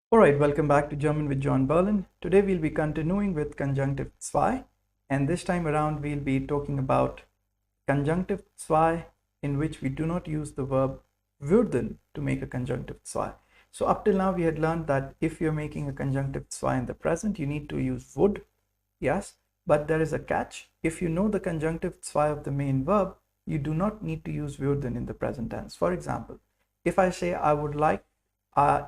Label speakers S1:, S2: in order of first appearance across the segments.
S1: Alright, welcome back to German with John Berlin. Today we'll be continuing with Conjunctive zwei, and this time around we'll be talking about Conjunctive zwei in which we do not use the verb würden to make a Conjunctive zwei. So up till now we had learned that if you're making a Conjunctive zwei in the present, you need to use would, yes, but there is a catch. If you know the Conjunctive zwei of the main verb, you do not need to use würden in the present tense. For example, if I say I would like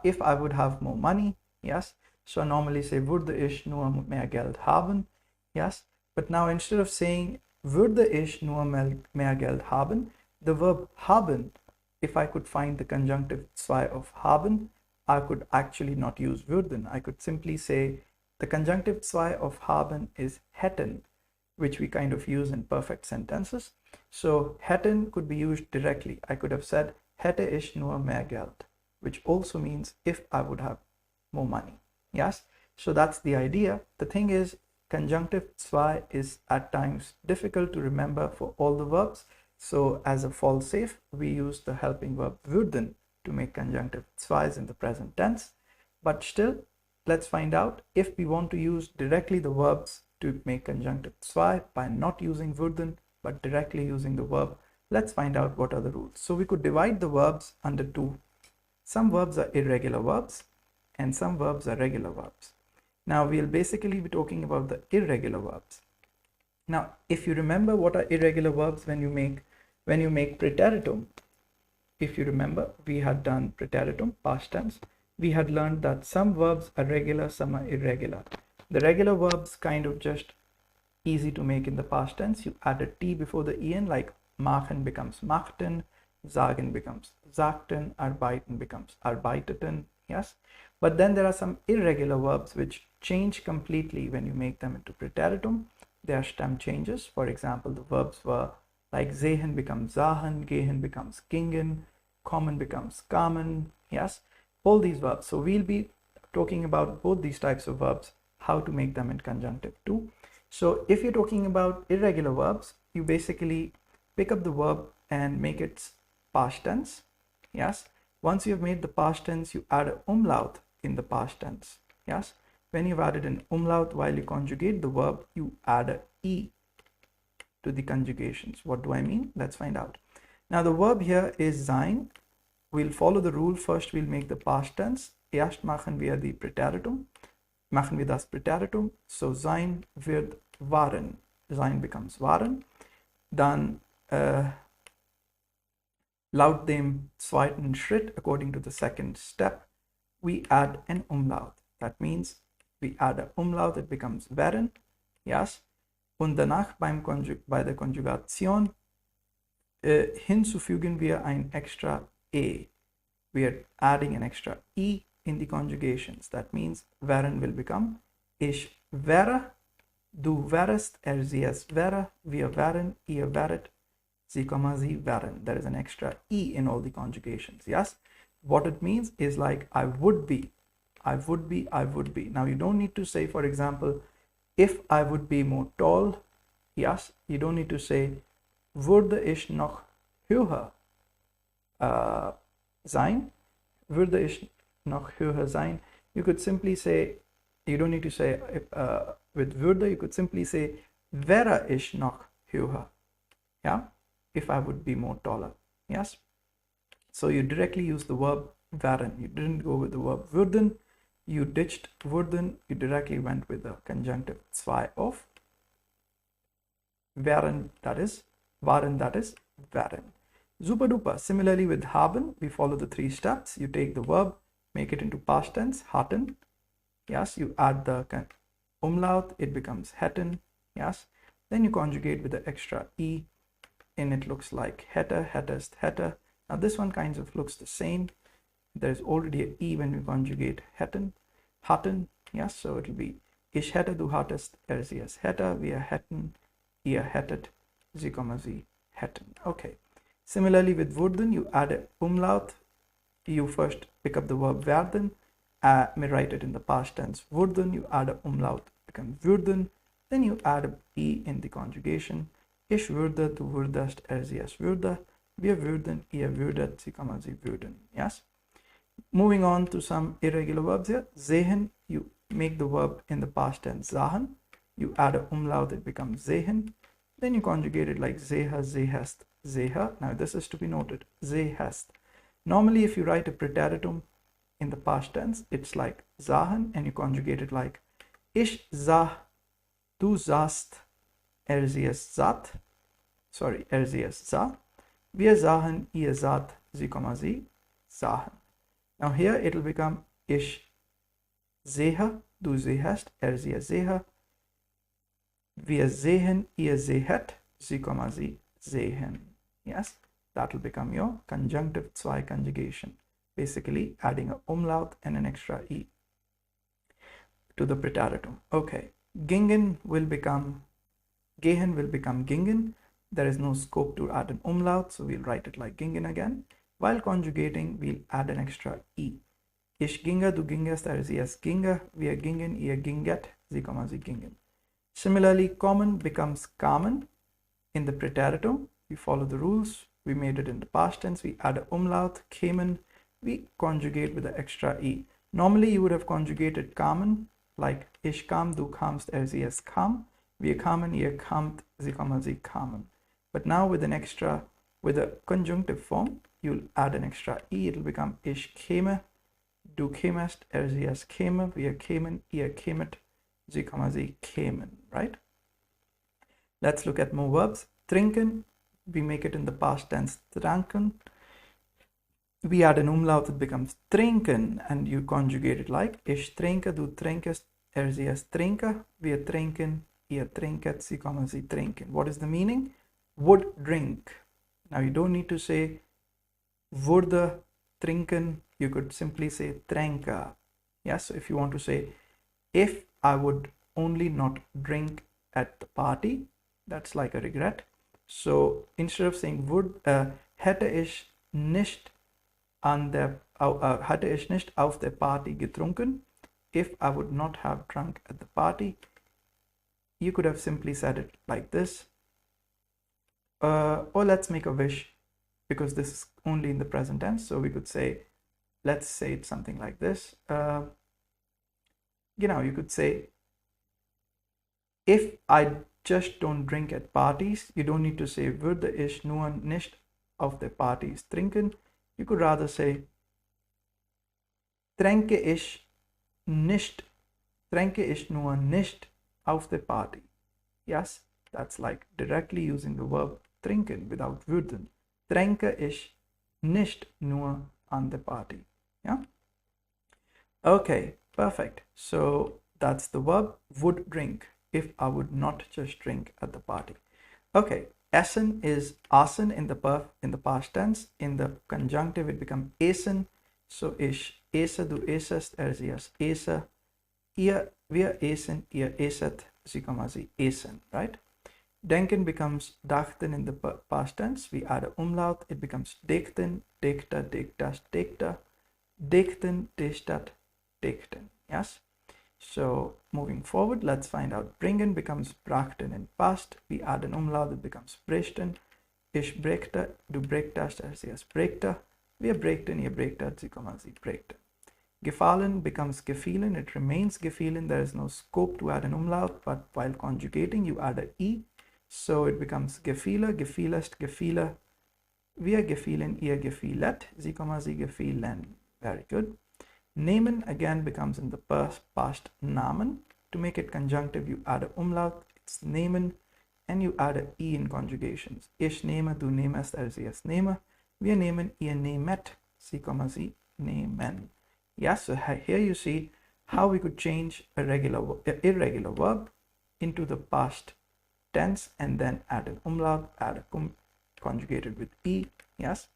S1: if I would have more money, yes. So I normally say würde ich nur mehr Geld haben, yes. But now instead of saying würde ich nur mehr Geld haben, the verb haben, if I could find the conjunctive zwei of haben, I could actually not use würden. I could simply say the conjunctive zwei of haben is hätten, which we kind of use in perfect sentences. So hätten could be used directly. I could have said hätte ich nur mehr Geld, which also means if I would have more money. Yes, so that's the idea. The thing is, conjunctive zwei is at times difficult to remember for all the verbs. So as a fall safe, we use the helping verb würden to make conjunctive zweis in the present tense. But still, let's find out if we want to use directly the verbs to make conjunctive zwei by not using würden but directly using the verb. Let's find out what are the rules. So we could divide the verbs under two. Some verbs are irregular verbs and some verbs are regular verbs. Now we'll basically be talking about the irregular verbs. Now, if you remember what are irregular verbs when you make preteritum, if you remember, we had done preteritum, past tense. We had learned that some verbs are regular, some are irregular. The regular verbs kind of just easy to make in the past tense. You add a T before the en, like machen becomes machten, sagen becomes sagten, arbeiten becomes arbeiteten, yes. But then there are some irregular verbs which change completely when you make them into preteritum. There are stem changes. For example, the verbs were like sehen becomes sahen, gehen becomes gingen, kommen becomes kamen, yes, all these verbs. So we'll be talking about both these types of verbs, how to make them in conjunctive too. So if you're talking about irregular verbs, you basically pick up the verb and make its past tense, yes. Once you have made the past tense, you add an umlaut in the past tense, yes. When you've added an umlaut while you conjugate the verb, you add a e to the conjugations. What do I mean? Let's find out. Now the verb here is sein. We'll follow the rule. First we'll make the past tense. Erst machen wir die Präteritum. Machen wir das Präteritum. So sein wird waren. Sein becomes waren. Dann laut dem zweiten Schritt, according to the second step, we add an umlaut. That means we add an umlaut, it becomes werden, yes. Und danach bei der Konjugation hinzufügen wir ein extra e. We are adding an extra e in the conjugations. That means werden will become ich wäre, du wärest, sie es wäre, wir wären, ihr wäret, sie, sie wären. There is an extra e in all the conjugations, yes. What it means is like I would be, I would be, I would be. Now you don't need to say, for example, if I would be more tall, yes, you don't need to say würde ich noch höher sein, würde ich noch höher sein. You could simply say, you don't need to say with würde, you could simply say wäre ich noch höher, yeah, if I would be more taller, yes. So you directly use the verb wären. You didn't go with the verb würden. You ditched würden. You directly went with the conjunctive zwei of wären, that is waren, that is wären. Super duper. Similarly with haben, we follow the three steps. You take the verb, make it into past tense, hatten, yes. You add the umlaut, it becomes hätten, yes. Then you conjugate with the extra e, and it looks like hätte, hättest, hätte. Now this one kind of looks the same. There's already an e when we conjugate hätten, hatten, yes. So it will be ich hätte, du hattest, sie es hätte, wir hätten, ihr hättet, sie, sie hätten. Okay. Similarly with würden, you add a umlaut. You first pick up the verb werden, may write it in the past tense würden. You add a umlaut, becomes würden. Then you add a e in the conjugation. Ich würde, du würdest, sie es würde, wir würden, ihr würdet, sie, sie würden, yes. Moving on to some irregular verbs here. Sehen, you make the verb in the past tense sahen. You add a umlaut, it becomes sehen. Then you conjugate it like seha, sehest, seha. Now this is to be noted, sehest. Normally if you write a preteritum in the past tense, it's like sahen, and you conjugate it like ich sah, du sahst, sie es saht. Sorry, sie es sah. Wir sahen, ihr saht, sie, sie sahen. Now here it will become ich sehe, du sehest, sie es sehe. Wir sehen, ihr sehet, sie, sie sehen. Yes, that will become your conjunctive zwei conjugation. Basically adding a umlaut and an extra e to the preteritum. Okay, gingen will become, gehen will become gingen. There is no scope to add an umlaut, so we'll write it like gingen again. While conjugating, we'll add an extra e. Ich ginge, du gingest, sie es ginge, wir gingen, ihr ginget, sie, sie gingen. Similarly, common becomes kamen in the preteritum. We follow the rules. We made it in the past tense. We add a umlaut, kamen. We conjugate with the extra e. Normally, you would have conjugated kamen like ich kam, du kamst, sie es kam. Wir kamen, ihr kamt, sie, sie kamen. But now with an extra, with a conjunctive form, you'll add an extra e. It'll become ich käme, du kämest, sie es käme, wir kämen, ihr kämet, sie, sie kämen, right? Let's look at more verbs. Trinken, we make it in the past tense, tranken. We add an umlaut, it becomes trinken, and you conjugate it like ich trinke, du trinkest, sie es trinke, wir trinken, ihr trinket, sie, sie trinken. What is the meaning? Would drink. Now you don't need to say wurde trinken, you could simply say tränka. Yes, so if you want to say if I would only not drink at the party, that's like a regret. So instead of saying would, hätte ich nicht an der, hätte ich nicht auf der Party getrunken, if I would not have drunk at the party, you could have simply said it like this. Or let's make a wish, because this is only in the present tense. So we could say, let's say it something like this. You could say, if I just don't drink at parties, you don't need to say würde ich nur nicht auf der Partys trinken. You could rather say tränke ich nur nicht auf der Party. Yes, that's like directly using the verb trinken without würden. Tränke ich nicht nur an der Party. Yeah. Okay, perfect. So that's the verb would drink, if I would not just drink at the party. Okay, essen is asen in the past tense. In the conjunctive, it becomes essen. So ich esse, du essest, sie es esse, wir essen, ihr esset, sie, sie essen, right? Denken becomes dachten in the past tense. We add a umlaut, it becomes dekten, dekta, dektas, dekta, dekten, destat, dekten. Yes. So moving forward, let's find out. Bringen becomes brachten in past. We add an umlaut, it becomes brechten. Ich brächte, du brächtest, sie es brächte. Wir brächten, ihr brächtet, sie, sie brächte. Gefallen becomes gefielen. It remains gefielen. There is no scope to add an umlaut, but while conjugating, you add a e. So it becomes gefiele, gefielest, gefiele. Wir gefielen, ihr gefielet, sie, sie gefielen. Very good. Nehmen again becomes in the past namen. To make it conjunctive, you add a umlaut, it's nehmen, and you add a e in conjugations. Ich nehme, du nehmest, sie es nehme. Wir nehmen, ihr nehmet, sie, sie nehmen. Yes, so here you see how we could change a irregular verb into the past tense and then add an umlaut, add a conjugated with e, yes,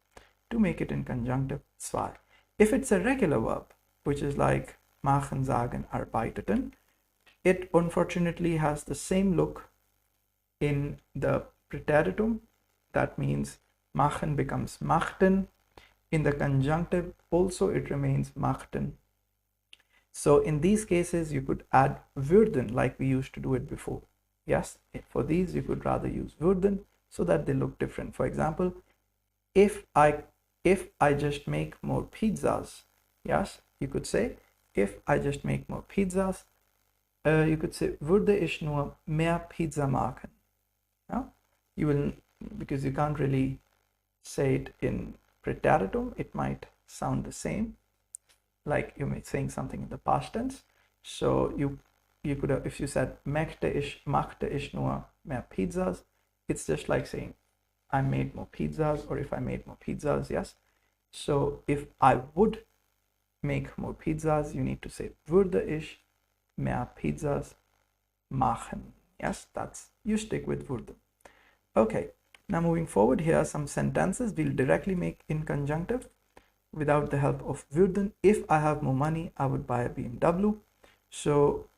S1: to make it in conjunctive zwei. If it's a regular verb, which is like machen, sagen, arbeiteten, it unfortunately has the same look in the preteritum. That means machen becomes machten. In the conjunctive also it remains machten. So in these cases you could add würden like we used to do it before. Yes, for these you could rather use würden so that they look different. For example, if I just make more pizzas, Yes, you could say, if I just make more pizzas, you could say, würde ich nur mehr Pizza machen. Yeah? You will, because you can't really say it in Präteritum, it might sound the same, like you may saying something in the past tense. So you could have, if you said machte ich nur mehr Pizzas, it's just like saying I made more pizzas, or if I made more pizzas, yes. So if I would make more pizzas, you need to say würde ich mehr Pizzas machen. Yes, that's, you stick with würde. Okay, now moving forward, here are some sentences we'll directly make in conjunctive without the help of würden. If I have more money, I would buy a BMW. So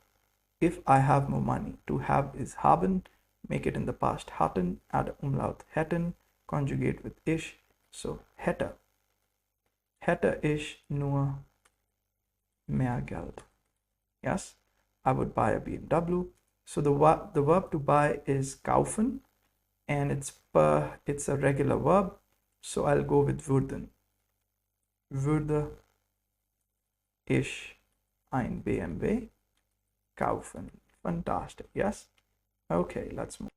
S1: if I have more money, to have is haben, make it in the past hatten, add umlaut hätten, conjugate with ich, so hätte. Hätte ich nur mehr Geld. Yes, I would buy a BMW. So the verb to buy is kaufen, and it's a regular verb, so I'll go with würden. Würde ich ein BMW kaufen? Fantastic. Yes. Okay, let's move.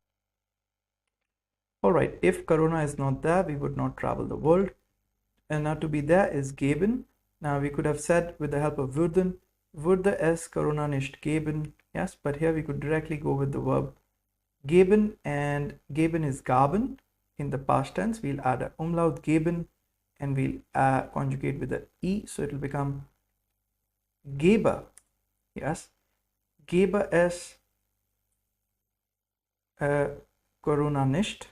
S1: All right, if Corona is not there, we would not travel the world. And now to be there is geben. Now we could have said with the help of würden, würde es Corona nicht geben. Yes, but here we could directly go with the verb geben, and geben is gaben. In the past tense, we'll add a umlaut geben, and we'll conjugate with the e, so it will become gebe. Yes, gebe es Corona nicht.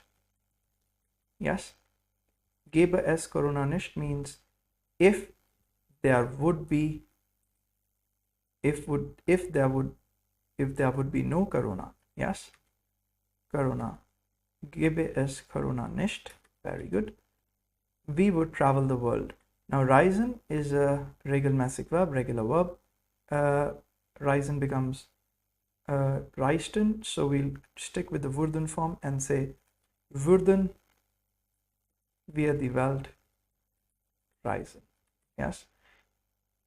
S1: Yes, gebe es Corona nicht means if there would be no Corona. Yes, Corona. Gebe es Corona nicht. Very good. We would travel the world. Now reisen is a regelmäßig verb, regular verb. Reisen becomes reisten, so we'll stick with the würden form and say würden wir die Welt reisen. Yes,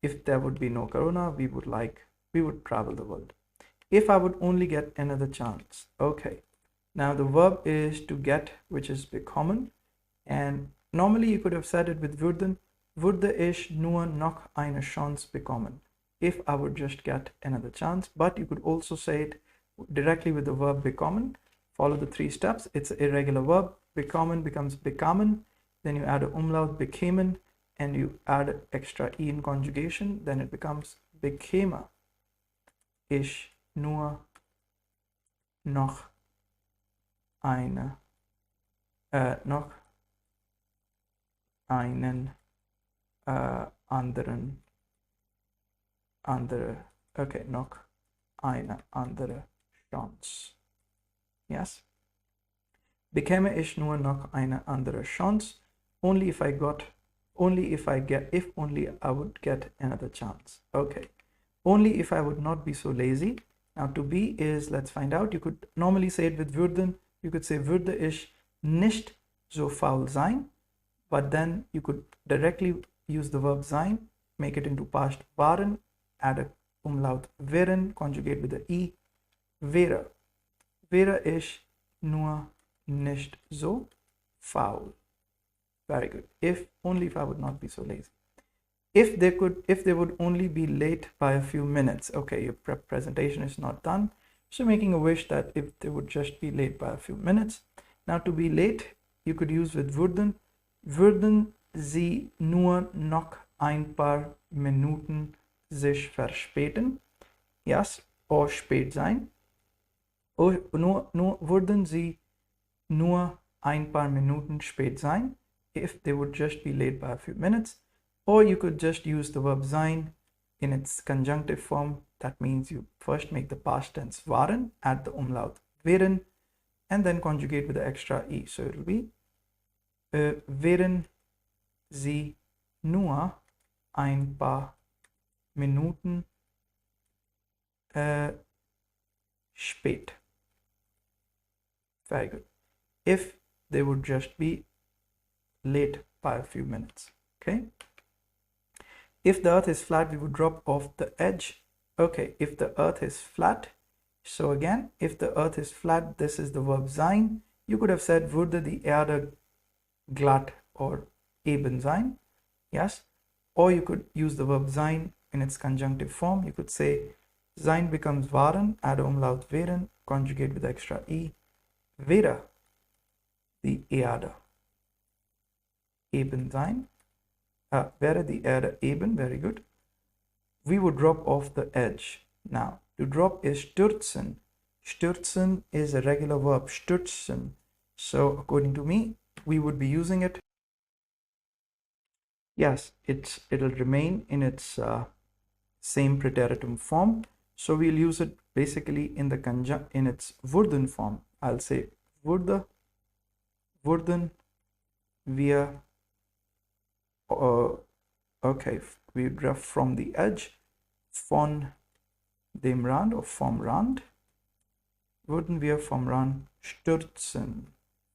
S1: if there would be no Corona, we would travel the world. If I would only get another chance. Okay, now the verb is to get, which is bekommen, and normally you could have said it with würden, würde ich nur noch eine Chance bekommen, if I would just get another chance. But you could also say it directly with the verb bekommen. Follow the 3 steps. It's an irregular verb. Bekommen becomes bekamen, then you add a umlaut bekämen, and you add extra e in conjugation, then it becomes bekäme ich nur noch einen noch eine andere Chance. Yes, bekäme ich nur noch eine andere Chance, if only I would get another chance. Okay, only if I would not be so lazy. Now to be is, let's find out. You could normally say it with würden. You could say würde ich nicht so faul sein, but then you could directly use the verb sein, make it into past waren, add a umlaut wären, conjugate with the e, wäre ich nur nicht so faul. Very good. Only if I would not be so lazy. If they would only be late by a few minutes. Okay, your presentation is not done, so making a wish that if they would just be late by a few minutes. Now to be late, you could use with würden sie nur noch ein paar Minuten sich verspäten. Yes, or spät sein. Würden sie nur ein paar Minuten spät sein, if they would just be late by a few minutes. Or you could just use the verb sein in its conjunctive form. That means you first make the past tense waren, add the umlaut wären, and then conjugate with the extra e. So it will be wären sie nur ein paar Minuten spät. Very good. If they would just be late by a few minutes. Okay. If the earth is flat, we would drop off the edge. Okay, if the earth is flat, so again, if the earth is flat, this is the verb sein. You could have said, würde die Erde glatt or eben sein. Yes. Or you could use the verb sein in its conjunctive form. You could say, sein becomes waren, add umlaut wären, conjugate with extra e, wäre die Erde eben sein. Wäre die Erde eben, very good. We would drop off the edge. Now, to drop is stürzen. Stürzen is a regular verb, stürzen. So according to me, we would be using it. Yes, it'll remain in its same preteritum form. So we'll use it basically in its wurden form. I'll say wurden wir. Okay, we drop from the edge, von dem Rand or vom Rand. Würden wir vom Rand stürzen.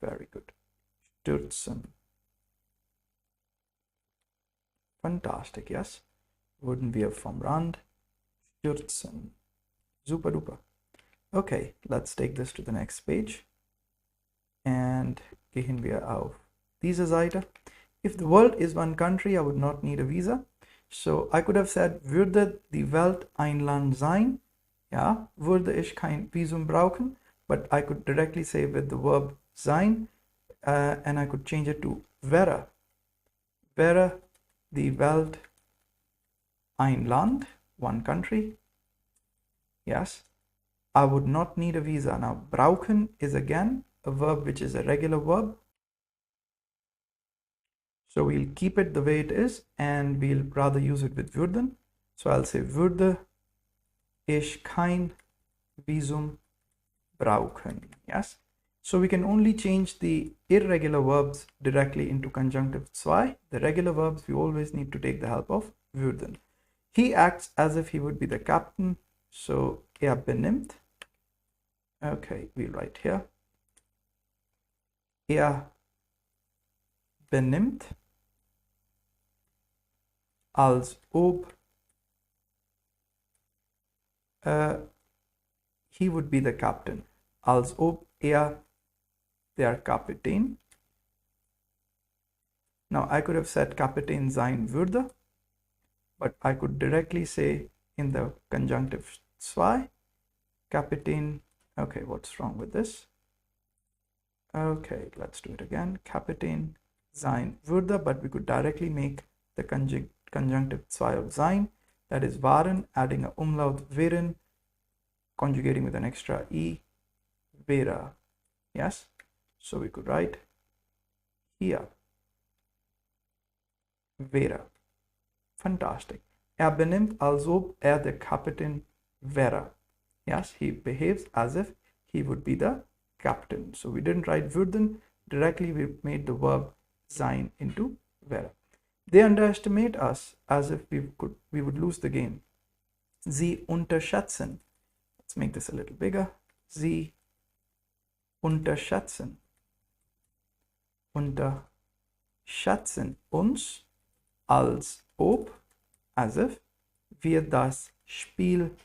S1: Very good. Stürzen. Fantastic, yes. Würden wir vom Rand stürzen. Super duper. Okay, let's take this to the next page. And gehen wir auf diese Seite. If the world is one country, I would not need a visa. So I could have said, würde die Welt ein Land sein? Ja, würde ich kein Visum brauchen, but I could directly say with the verb sein, and I could change it to wäre. Wäre die Welt ein Land, one country? Yes, I would not need a visa. Now, brauchen is again a verb which is a regular verb. So we'll keep it the way it is and we'll rather use it with würden. So I'll say, würde ich kein Visum brauchen. Yes. So we can only change the irregular verbs directly into conjunctive zwei. The regular verbs we always need to take the help of würden. He acts as if he would be the captain. So benimmt. Okay, we'll write here. Benimmt als ob he would be the captain. Als ob der Kapitän. Now I could have said Kapitän sein würde, but I could directly say in the conjunctive zwei, Kapitän. Okay, what's wrong with this? Okay, let's do it again. Kapitän sein würde, but we could directly make the conjunctive zwei of sein, that is waren, adding a umlaut wären, conjugating with an extra e, wäre. Yes, so we could write here, wäre. Fantastic. Benimmt als ob der Kapitän wäre. Yes, he behaves as if he would be the captain. So we didn't write würden, directly we made the verb sein into wäre. They underestimate us as if we would lose the game. Sie unterschätzen. Let's make this a little bigger. Sie unterschätzen. Unterschätzen uns als ob, as if, wir das Spiel.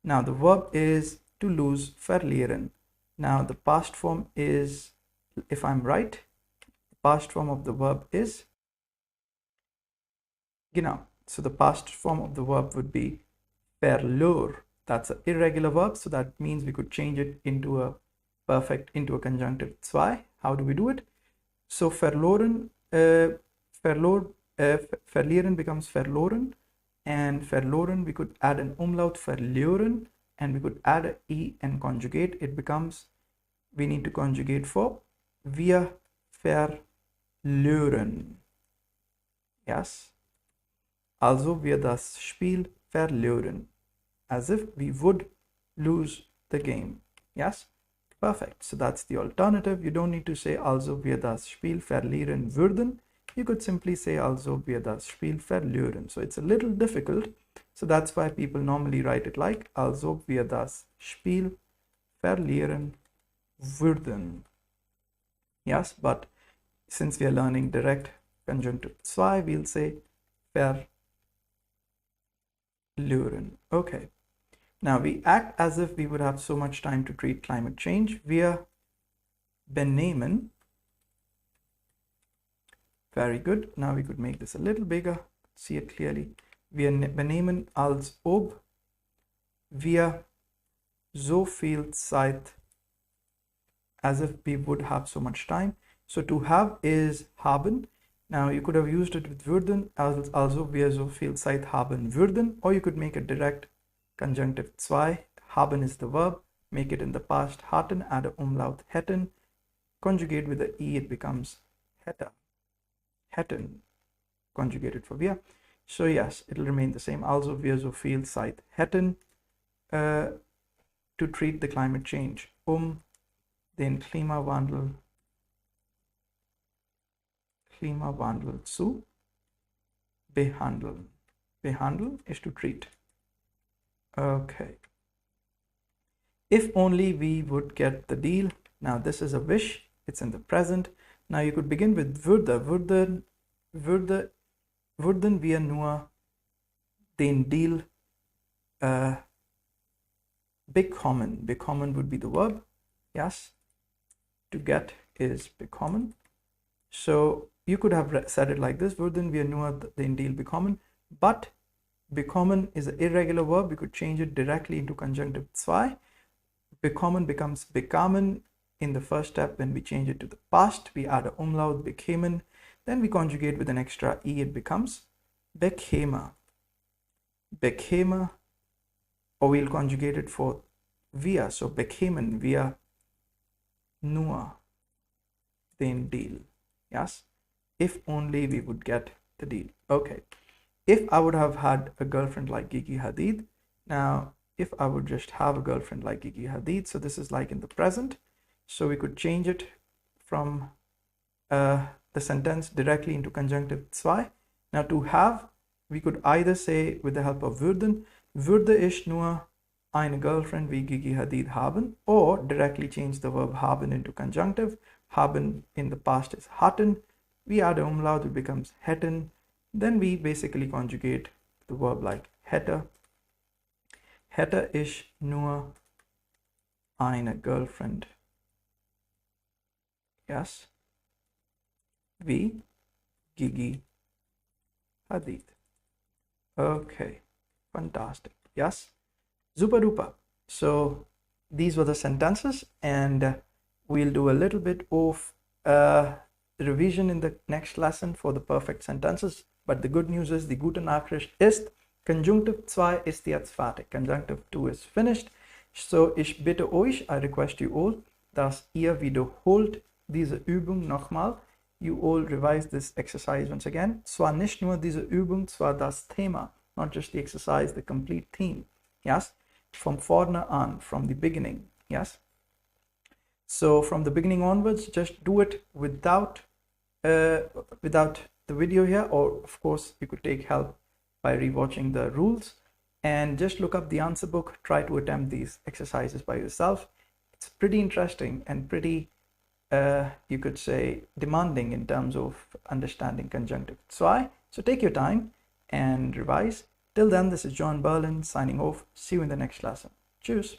S1: Now the verb is to lose, verlieren. Now the past form is, if I'm right, the past form of the verb is genau. So the past form of the verb would be verlor. That's an irregular verb, so that means we could change it into a conjunctive zwei. How do we do it? So verloren, verlieren becomes verloren, and verloren we could add an umlaut, verloren, and we could add a e and conjugate. It becomes, we need to conjugate for wir verloren. Yes. Also wir das Spiel verloren. As if we would lose the game. Yes? Perfect. So that's the alternative. You don't need to say also wir das Spiel verlieren würden. You could simply say also wir das Spiel verlieren. So it's a little difficult. So that's why people normally write it like also wir das Spiel verlieren würden. Yes, but since we are learning direct conjunctive zwei, we'll say verlieren Luren. Okay. Now we act as if we would have so much time to treat climate change. Wir benehmen. Very good. Now we could make this a little bigger. See it clearly. Wir benehmen als ob wir so viel Zeit, as if we would have so much time. So to have is haben. Now you could have used it with würden, also wir so viel Zeit haben würden, or you could make a direct conjunctive zwei. Haben is the verb, make it in the past hatten, add a umlaut hätten, conjugate with the e, it becomes hätte. Hätten, conjugated for wir. So yes, it'll remain the same. Also wir so viel Zeit hätten to treat the climate change, den Klimawandel zu behandeln. Behandeln is to treat. Okay. If only we would get the deal. Now this is a wish. It's in the present. Now you could begin with würde. Würden wir nur den Deal bekommen. Bekommen would be the verb. Yes. To get is bekommen. So you could have said it like this. Würden wir nur den Deal bekommen. But bekommen is an irregular verb. We could change it directly into conjunctive zwei. Bekommen becomes bekamen. In the first step, when we change it to the past, we add a umlaut, bekämen. Then we conjugate with an extra e, it becomes bekäme. Bekäme, or we'll conjugate it for wir. So bekämen wir nur den Deal. Yes, if only we would get the deal. Okay, if I would have had a girlfriend like Gigi Hadid. Now, if I would just have a girlfriend like Gigi Hadid, so this is like in the present. So we could change it from the sentence directly into conjunctive zwei. Now to have, we could either say with the help of würden, würde ich nur eine Girlfriend wie Gigi Hadid haben, or directly change the verb haben into conjunctive. Haben in the past is hatten. We add a umlaut, it becomes hätten. Then we basically conjugate the verb like hätte. Hätte ich nur eine Girlfriend. Yes, wie Gigi Hadid. Okay, fantastic. Yes, super duper. So these were the sentences, and we'll do a little bit of revision in the next lesson for the perfect sentences. But the good news is, die gute Nachricht ist, Conjunctive 2 ist jetzt fertig. Conjunctive 2 is finished. So ich bitte euch, I request you all, dass ihr wiederholt diese Übung nochmal. You all revise this exercise once again. Zwar nicht nur diese Übung, zwar das Thema, not just the exercise, the complete theme. Yes, from vorne an, from the beginning. Yes. So from the beginning onwards, just do it without the video here, or of course you could take help by rewatching the rules, and just look up the answer book. Try to attempt these exercises by yourself. It's pretty interesting and pretty you could say demanding in terms of understanding conjunctive zwei. So take your time and revise. Till then, this is John Berlin signing off. See you in the next lesson. Cheers.